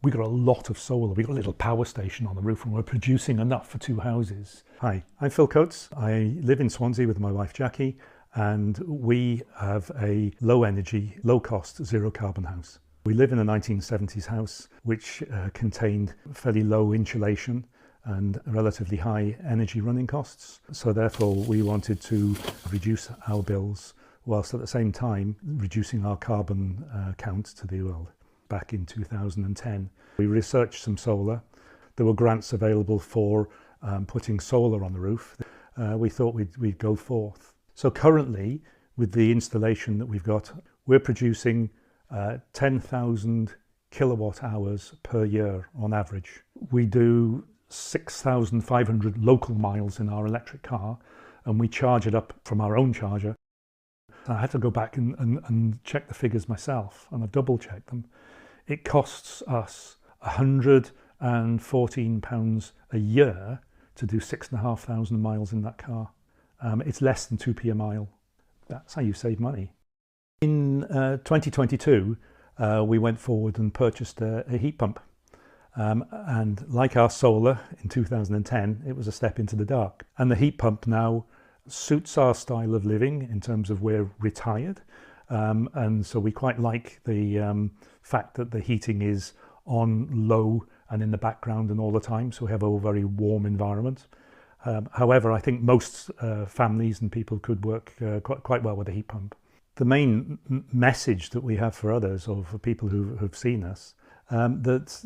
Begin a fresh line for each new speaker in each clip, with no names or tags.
We got a lot of solar. We got a little power station on the roof and we're producing enough for 2 houses. Hi, I'm Phil Coates. I live in Swansea with my wife Jackie, and we have a low energy, low cost, zero carbon house. We live in a 1970s house which contained fairly low insulation and relatively high energy running costs. So therefore we wanted to reduce our bills whilst at the same time reducing our carbon count to the world. Back in 2010, we researched some solar. There were grants available for putting solar on the roof. We thought we'd go forth. So currently, with the installation that we've got, we're producing 10,000 kilowatt hours per year on average. We do 6,500 local miles in our electric car, and we charge it up from our own charger. I had to go back and check the figures myself, and I double checked them. It costs us £114 a year to do 6,500 miles in that car. It's less than 2p a mile. That's how you save money. In 2022, we went forward and purchased a heat pump. And like our solar in 2010, it was a step into the dark. And the heat pump now suits our style of living in terms of we're retired. And so we quite like the fact that the heating is on low and in the background and all the time, so we have a very warm environment. However, I think most families and people could work quite well with a heat pump. The main message that we have for others, or for people who've seen us, that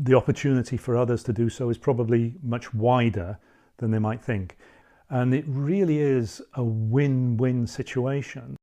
the opportunity for others to do so is probably much wider than they might think. And it really is a win-win situation.